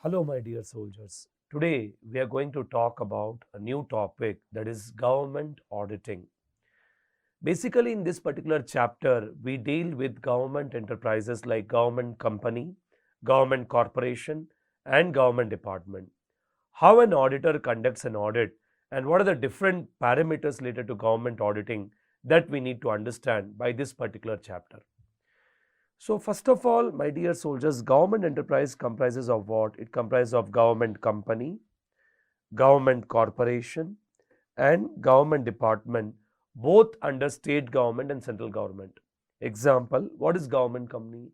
Hello, my dear soldiers. Today, we are going to talk about a new topic that is government auditing. Basically, in this particular chapter, we deal with government enterprises like government company, government corporation, and government department. How an auditor conducts an audit, and what are the different parameters related to government auditing that we need to understand by this particular chapter. So first of all, my dear soldiers, government enterprise comprises of what? It comprises of government company, government corporation, and government department, both under state government and central government. Example, what is government company?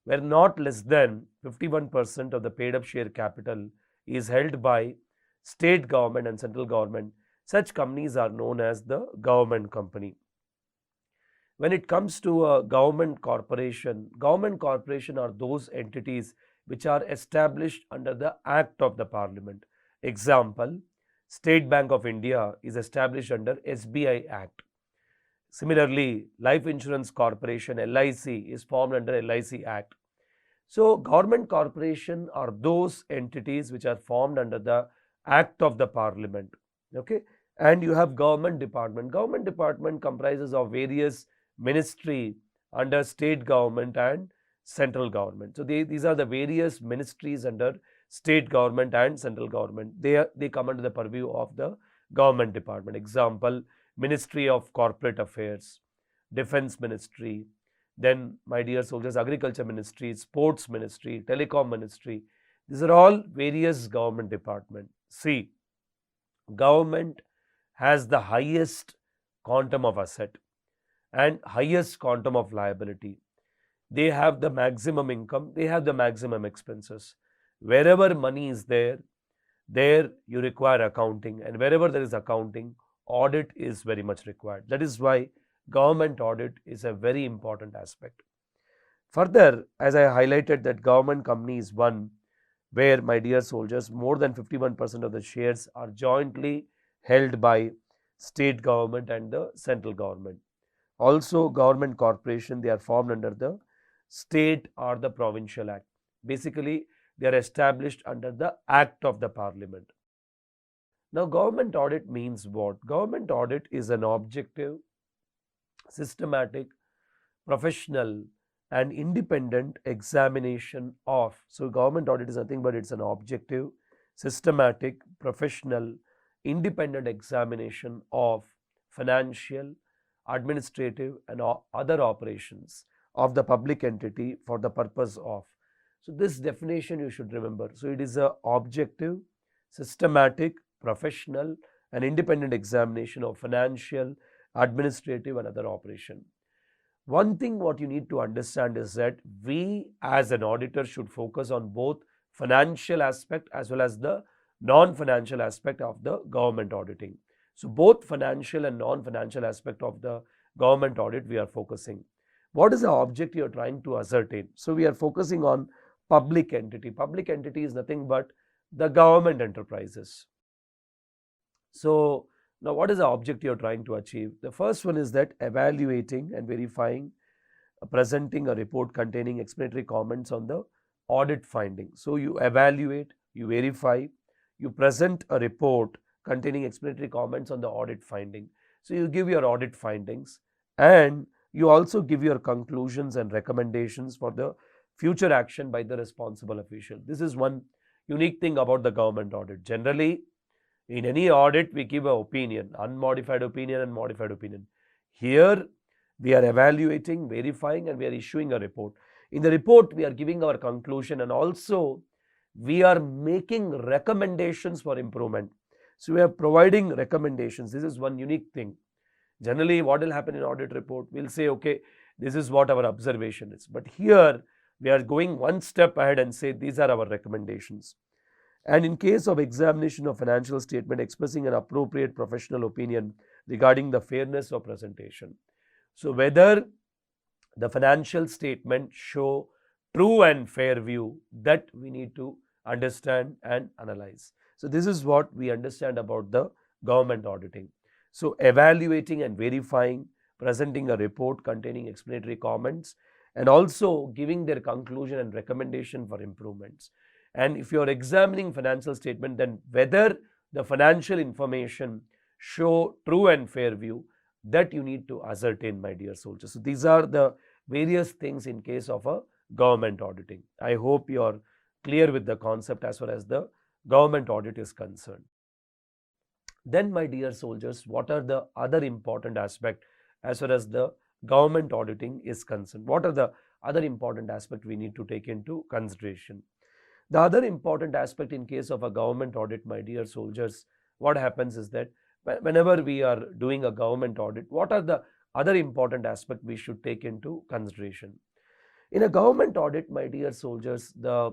Where not less than 51% of the paid up share capital is held by state government and central government. Such companies are known as the government company. When it comes to a government corporation are those entities which are established under the act of the parliament. Example, State Bank of India is established under SBI Act. Similarly, Life Insurance Corporation LIC is formed under LIC Act. So government corporation are those entities which are formed under the act of the parliament. Okay, and you have government department. Government department comprises of various ministry under state government and central government. So these are the various ministries under state government and central government. They come under the purview of the government department. Example, Ministry of Corporate Affairs, Defense Ministry, then my dear soldiers, Agriculture Ministry, Sports Ministry, Telecom Ministry. These are all various government department. See, government has the highest quantum of asset and highest quantum of liability. They have the maximum income, they have the maximum expenses. Wherever money is there you require accounting, and wherever there is accounting, audit is very much required. That is why government audit is a very important aspect. Further, as I highlighted, that government company is one where, my dear soldiers, more than 51% of the shares are jointly held by state government and the central government. Also, government corporation, they are formed under the state or the provincial act. Basically, they are established under the act of the parliament. Now, government audit means what? Government audit is an objective, systematic, professional, and independent examination of. So, government audit is nothing but it's an objective, systematic, professional, independent examination of financial, administrative, and other operations of the public entity for the purpose of. So, this definition you should remember. So, it is a objective, systematic, professional, and independent examination of financial, administrative, and other operation. One thing what you need to understand is that we as an auditor should focus on both financial aspect as well as the non-financial aspect of the government auditing. So both financial and non-financial aspect of the government audit we are focusing. What is the object you are trying to ascertain? So we are focusing on public entity. Public entity is nothing but the government enterprises. So now what is the object you are trying to achieve? The first one is that evaluating and verifying, presenting a report containing explanatory comments on the audit findings. So you evaluate, you verify, you present a report containing explanatory comments on the audit finding. So you give your audit findings and you also give your conclusions and recommendations for the future action by the responsible official. This is one unique thing about the government audit. Generally, in any audit, we give an opinion, unmodified opinion and modified opinion. Here, we are evaluating, verifying, and we are issuing a report. In the report, we are giving our conclusion and also we are making recommendations for improvement. So we are providing recommendations. This is one unique thing. Generally, what will happen in audit report? We'll say, okay, this is what our observation is. But here, we are going one step ahead and say, these are our recommendations. And in case of examination of financial statement, expressing an appropriate professional opinion regarding the fairness of presentation. So whether the financial statement show true and fair view, that we need to understand and analyze. So this is what we understand about the government auditing. So evaluating and verifying, presenting a report containing explanatory comments, and also giving their conclusion and recommendation for improvements. And if you are examining financial statement, then whether the financial information show true and fair view, that you need to ascertain, my dear soldiers. So these are the various things in case of a government auditing. I hope you are clear with the concept as far as the government audit is concerned. Then, my dear soldiers, what are the other important aspect as far as the government auditing is concerned? What are the other important aspect we need to take into consideration? The other important aspect in case of a government audit, my dear soldiers, what happens is that whenever we are doing a government audit, what are the other important aspect we should take into consideration? In a government audit, my dear soldiers, the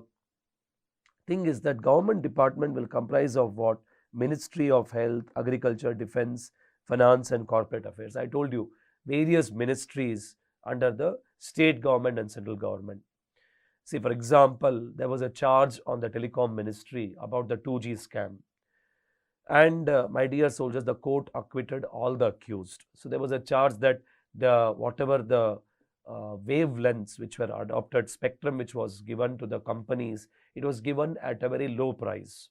thing is that government department will comprise of what? Ministry of Health, Agriculture, Defense, Finance and Corporate Affairs. I told you various ministries under the state government and central government. See, for example, there was a charge on the telecom ministry about the 2G scam. And my dear soldiers, the court acquitted all the accused. So there was a charge that the whatever the wavelengths which were adopted, spectrum which was given to the companies, it was given at a very low price.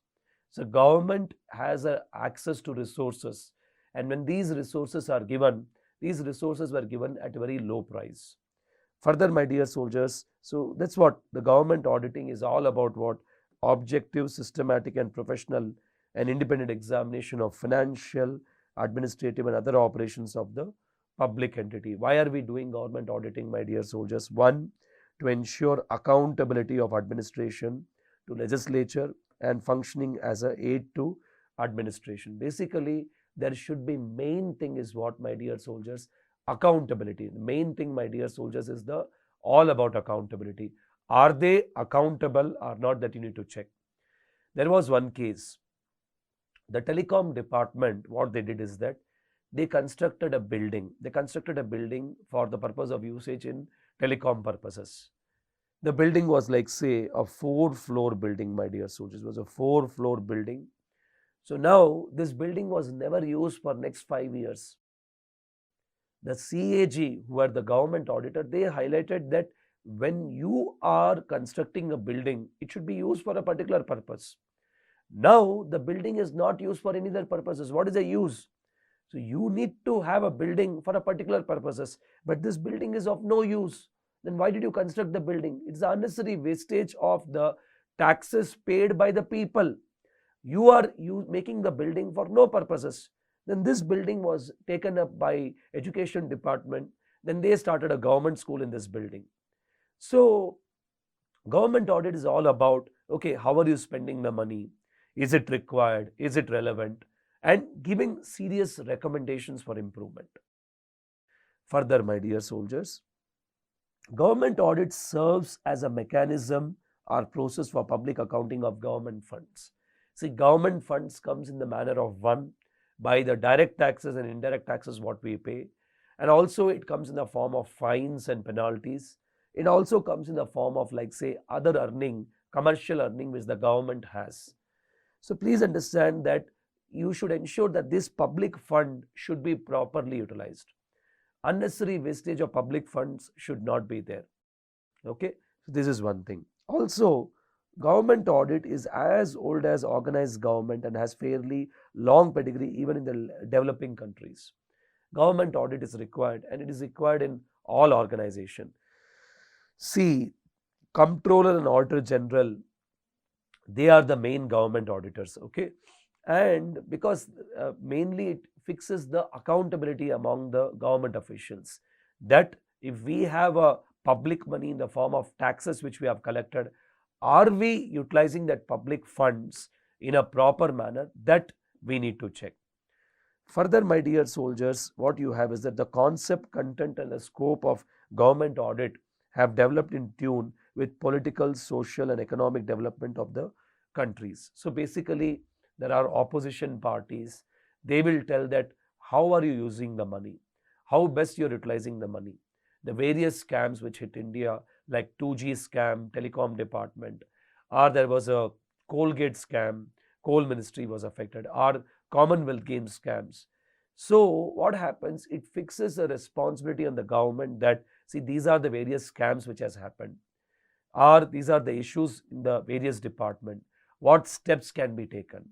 So government has access to resources, and when these resources are given, these resources were given at a very low price. Further, my dear soldiers, so that's what the government auditing is all about. What? Objective, systematic and professional and independent examination of financial, administrative and other operations of the public entity. Why are we doing government auditing, my dear soldiers? One, to ensure accountability of administration to legislature and functioning as a aid to administration. Basically, there should be main thing is what, my dear soldiers? Accountability. The main thing, my dear soldiers, is the all about accountability. Are they accountable or not? That you need to check. There was one case. The telecom department, what they did is that they constructed a building. They constructed a building for the purpose of usage in telecom purposes. The building was like, say, a 4-floor building, my dear soldiers. It was a 4-floor building. So now this building was never used for next 5 years. The CAG, who are the government auditor, they highlighted that when you are constructing a building, it should be used for a particular purpose. Now the building is not used for any other purposes. What is the use? So you need to have a building for a particular purposes, but this building is of no use. Then why did you construct the building? It's the unnecessary wastage of the taxes paid by the people. You are making the building for no purposes. Then this building was taken up by education department. Then they started a government school in this building. So government audit is all about, okay, how are you spending the money? Is it required? Is it relevant? And giving serious recommendations for improvement. Further, my dear soldiers, government audit serves as a mechanism or process for public accounting of government funds. See, government funds comes in the manner of one, by the direct taxes and indirect taxes what we pay, and also it comes in the form of fines and penalties. It also comes in the form of, like, say, other earning, commercial earning which the government has. So please understand that you should ensure that this public fund should be properly utilized. Unnecessary wastage of public funds should not be there. Okay, so this is one thing. Also, government audit is as old as organized government and has fairly long pedigree even in the developing countries. Government audit is required, and it is required in all organization. See, Comptroller and Auditor General, they are the main government auditors. Okay, and because mainly it fixes the accountability among the government officials, that if we have a public money in the form of taxes which we have collected, are we utilizing that public funds in a proper manner? That we need to check. Further, my dear soldiers, what you have is that the concept, content and the scope of government audit have developed in tune with political, social and economic development of the countries. So basically, there are opposition parties. They will tell that how are you using the money, how best you are utilizing the money. The various scams which hit India, like 2G scam, telecom department, or there was a Colgate scam, coal ministry was affected, or Commonwealth Games scams. So what happens? It fixes a responsibility on the government that, see, these are the various scams which has happened. or these are the issues in the various department, what steps can be taken.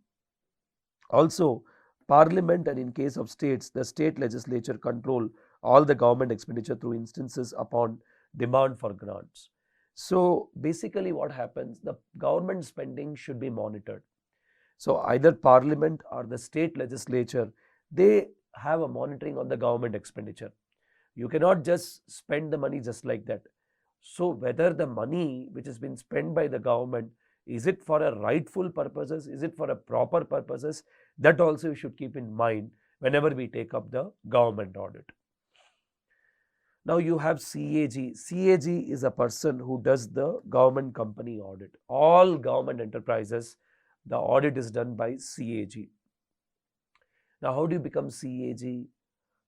Also, parliament and in case of states, the state legislature control all the government expenditure through instances upon demand for grants. So basically what happens, the government spending should be monitored. So either parliament or the state legislature, they have a monitoring on the government expenditure. You cannot just spend the money just like that. So whether the money which has been spent by the government, is it for a rightful purposes, is it for a proper purposes, that also you should keep in mind whenever we take up the government audit. Now you have CAG. CAG is a person who does the government company audit. All government enterprises, the audit is done by CAG. Now how do you become CAG?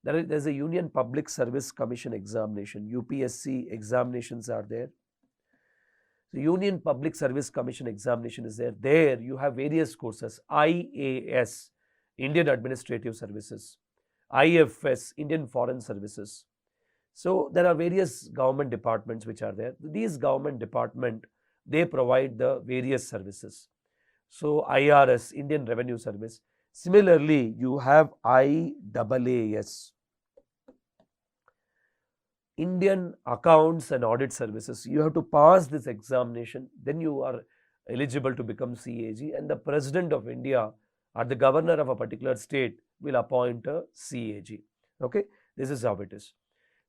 There's a Union Public Service Commission examination, UPSC examinations are there. The Union Public Service Commission examination is there. There you have various courses, IAS, Indian Administrative Services, IFS, Indian Foreign Services. So there are various government departments which are there. These government department, they provide the various services. So IRS, Indian Revenue Service. Similarly, you have IAAS, Indian Accounts and Audit Services. You have to pass this examination, then you are eligible to become CAG, and the President of India or the governor of a particular state will appoint a CAG. Okay, this is how it is.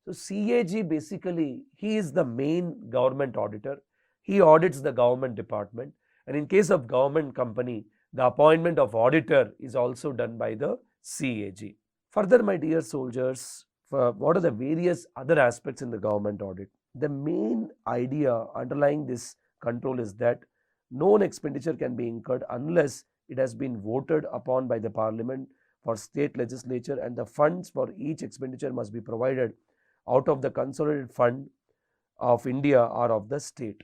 So CAG basically, he is the main government auditor. He audits the government department, and in case of government company, the appointment of auditor is also done by the CAG. Further, my dear soldiers, what are the various other aspects in the government audit? The main idea underlying this control is that no expenditure can be incurred unless it has been voted upon by the parliament for state legislature, and the funds for each expenditure must be provided out of the consolidated fund of India or of the state.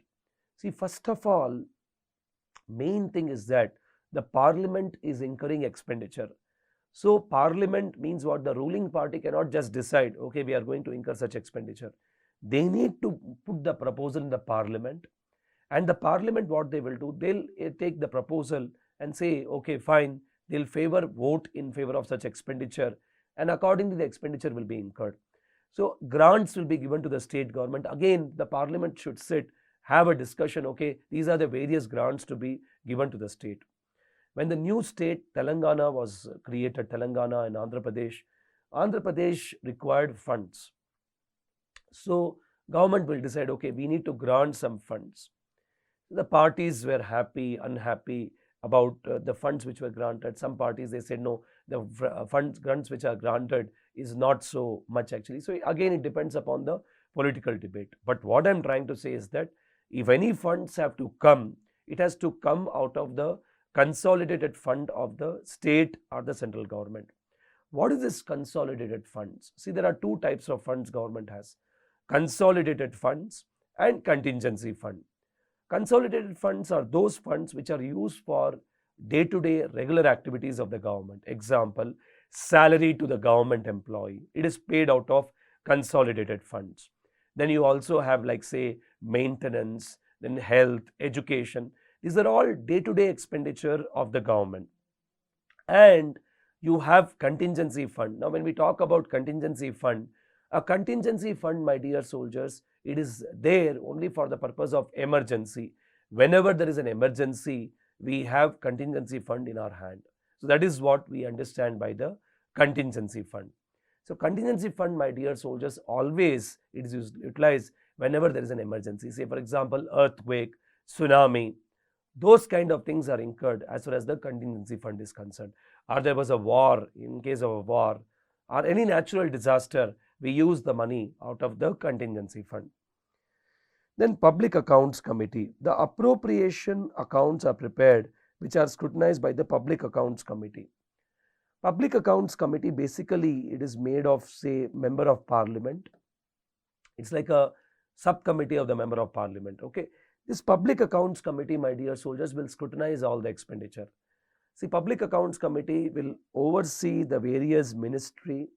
See, first of all, main thing is that the parliament is incurring expenditure. So parliament means what? The ruling party cannot just decide, okay, we are going to incur such expenditure. They need to put the proposal in the parliament, and the parliament, what they will do, they'll take the proposal and say, okay, fine, they'll vote in favor of such expenditure, and accordingly the expenditure will be incurred. So grants will be given to the state government. Again, the parliament should sit, have a discussion, okay, these are the various grants to be given to the state. When the new state Telangana was created, Telangana and Andhra Pradesh required funds. So government will decide, okay, we need to grant some funds. The parties were happy, unhappy about the funds which were granted. Some parties, they said, no, the grants which are granted is not so much actually. So again, it depends upon the political debate. But what I'm trying to say is that if any funds have to come, it has to come out of the consolidated fund of the state or the central government. What is this consolidated funds? See, there are two types of funds government has: consolidated funds and contingency fund. Consolidated funds are those funds which are used for day-to-day regular activities of the government. Example, salary to the government employee. It is paid out of consolidated funds. Then you also have, like, say, maintenance, then health, education. These are all day-to-day expenditure of the government. And you have contingency fund. Now, when we talk about contingency fund, a contingency fund, my dear soldiers, it is there only for the purpose of emergency. Whenever there is an emergency, we have contingency fund in our hand. So that is what we understand by the contingency fund. So contingency fund, my dear soldiers, always it is utilized whenever there is an emergency. Say, for example, earthquake, tsunami, those kind of things are incurred as far as the contingency fund is concerned. Or there was a war, in case of a war, or any natural disaster, we use the money out of the contingency fund. Then Public Accounts Committee. The appropriation accounts are prepared which are scrutinized by the Public Accounts Committee. Public Accounts Committee, basically it is made of, say, member of parliament. It's like a subcommittee of the member of parliament. Okay, this Public Accounts Committee, my dear soldiers, will scrutinize all the expenditure. See, Public Accounts Committee will oversee the various ministry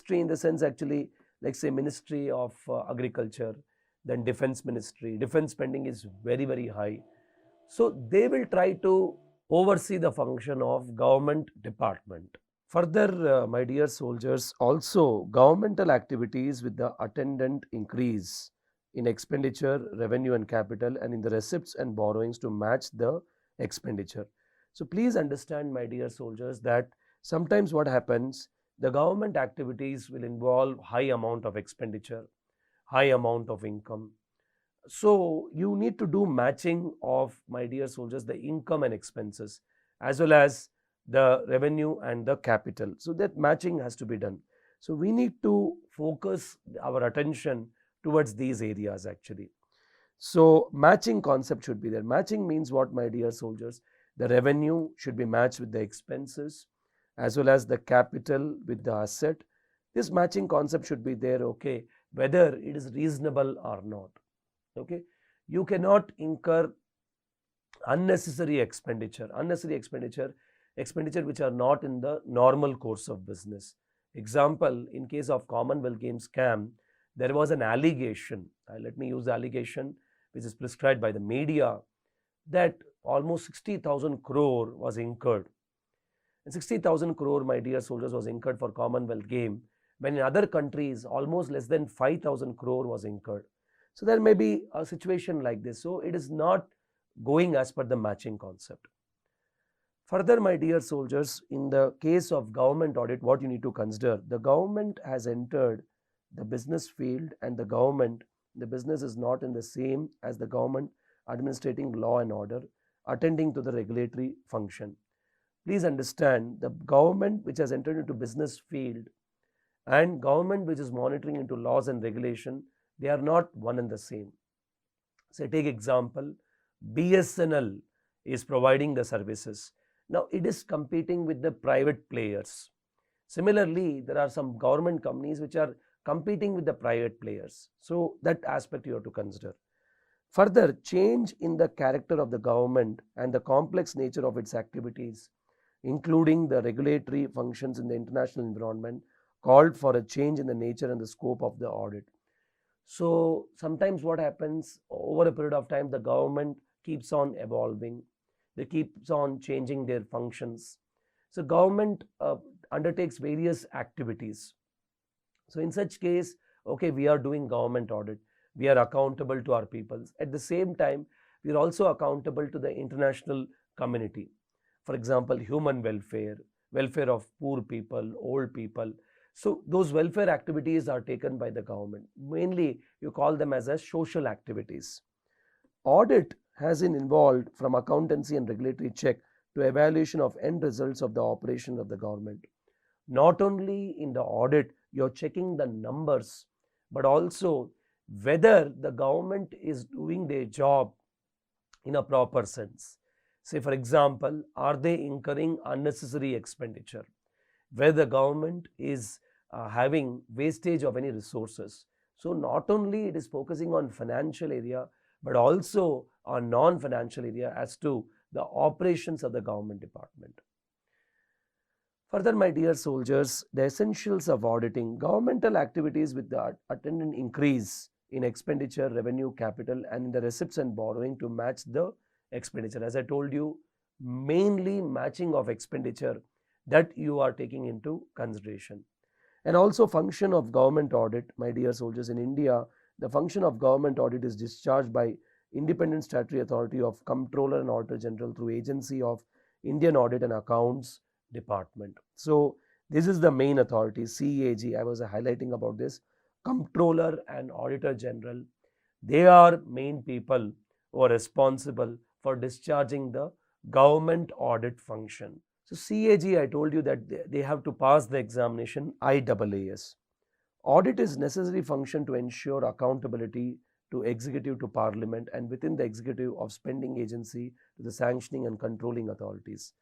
in the sense, actually, like, say, Ministry of Agriculture, then defense ministry. Defense spending is very, very high. So they will try to oversee the function of government department. Further, my dear soldiers, also governmental activities with the attendant increase in expenditure, revenue and capital, and in the receipts and borrowings to match the expenditure. So please understand, my dear soldiers, that sometimes what happens, the government activities will involve high amount of expenditure, high amount of income. So you need to do matching of, my dear soldiers, the income and expenses as well as the revenue and the capital. So that matching has to be done. So we need to focus our attention towards these areas actually. So matching concept should be there. Matching means what, my dear soldiers? The revenue should be matched with the expenses as well as the capital with the asset. This matching concept should be there, okay, whether it is reasonable or not. Okay, you cannot incur unnecessary expenditure which are not in the normal course of business. Example, in case of Commonwealth Games scam, there was an allegation, let me use the allegation which is prescribed by the media, that almost 60,000 crore was incurred. And 60,000 crore, my dear soldiers, was incurred for Commonwealth game, when in other countries almost less than 5,000 crore was incurred. So there may be a situation like this. So it is not going as per the matching concept. Further, my dear soldiers, in the case of government audit, what you need to consider, the government has entered the business field, and the business is not in the same as the government administrating law and order, attending to the regulatory function. Please understand, the government which has entered into business field and government which is monitoring into laws and regulation, they are not one and the same. Say, take example, BSNL is providing the services. Now it is competing with the private players. Similarly, there are some government companies which are competing with the private players. So that aspect you have to consider. Further, change in the character of the government and the complex nature of its activities, including the regulatory functions in the international environment, called for a change in the nature and the scope of the audit. So sometimes what happens, over a period of time, the government keeps on evolving, they keeps on changing their functions. So government undertakes various activities. So in such case, okay, we are doing government audit, we are accountable to our people. At the same time, we are also accountable to the international community. For example, human welfare, welfare of poor people, old people. So those welfare activities are taken by the government. Mainly, you call them as social activities. Audit has been involved from accountancy and regulatory check to evaluation of end results of the operation of the government. Not only in the audit, you're checking the numbers, but also whether the government is doing their job in a proper sense. Say, for example, are they incurring unnecessary expenditure? Where the government is having wastage of any resources. So not only it is focusing on financial area, but also on non-financial area as to the operations of the government department. Further, my dear soldiers, the essentials of auditing governmental activities with the attendant increase in expenditure, revenue, capital, and in the receipts and borrowing to match the expenditure. As I told you, mainly matching of expenditure that you are taking into consideration. And also function of government audit, my dear soldiers, in India, the function of government audit is discharged by Independent Statutory Authority of Comptroller and Auditor General through Agency of Indian Audit and Accounts Department. So this is the main authority, CAG. I was highlighting about this. Comptroller and Auditor General, they are main people who are responsible for discharging the government audit function. So CAG, I told you that they have to pass the examination IAAS. Audit is necessary function to ensure accountability to executive, to parliament, and within the executive of spending agency to the sanctioning and controlling authorities.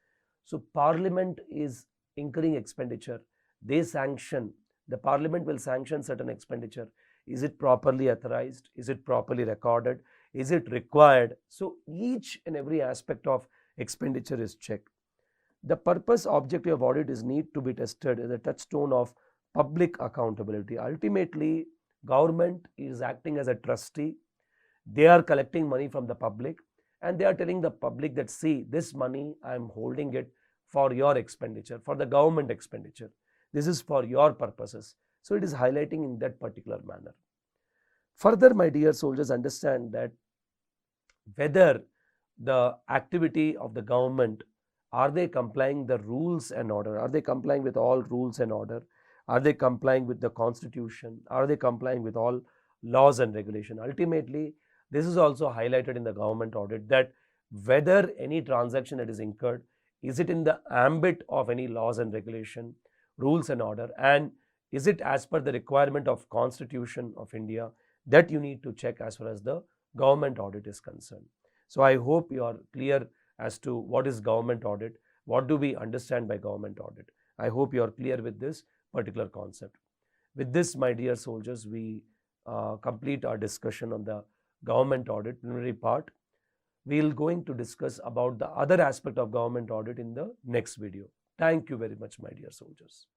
So parliament is incurring expenditure. They sanction, the parliament will sanction certain expenditure. Is it properly authorized? Is it properly recorded? Is it required? So each and every aspect of expenditure is checked. The purpose objective of audit is need to be tested as a touchstone of public accountability. Ultimately, Government is acting as a trustee. They are collecting money from the public and they are telling the public that, see, this money I am holding it for your expenditure, for the government expenditure. This is for your purposes. So it is highlighting in that particular manner. Further, my dear soldiers, understand that whether the activity of the government, are they complying the rules and order? Are they complying with all rules and order? Are they complying with the constitution? Are they complying with all laws and regulation? Ultimately, this is also highlighted in the government audit, that whether any transaction that is incurred, is it in the ambit of any laws and regulation, rules and order, and is it as per the requirement of Constitution of India? That you need to check as far as the government audit is concerned. So I hope you are clear as to what is government audit, what do we understand by government audit. I hope you are clear with this particular concept. With this, my dear soldiers, we complete our discussion on the government audit preliminary part. We will going to discuss about the other aspect of government audit in the next video. Thank you very much, my dear soldiers.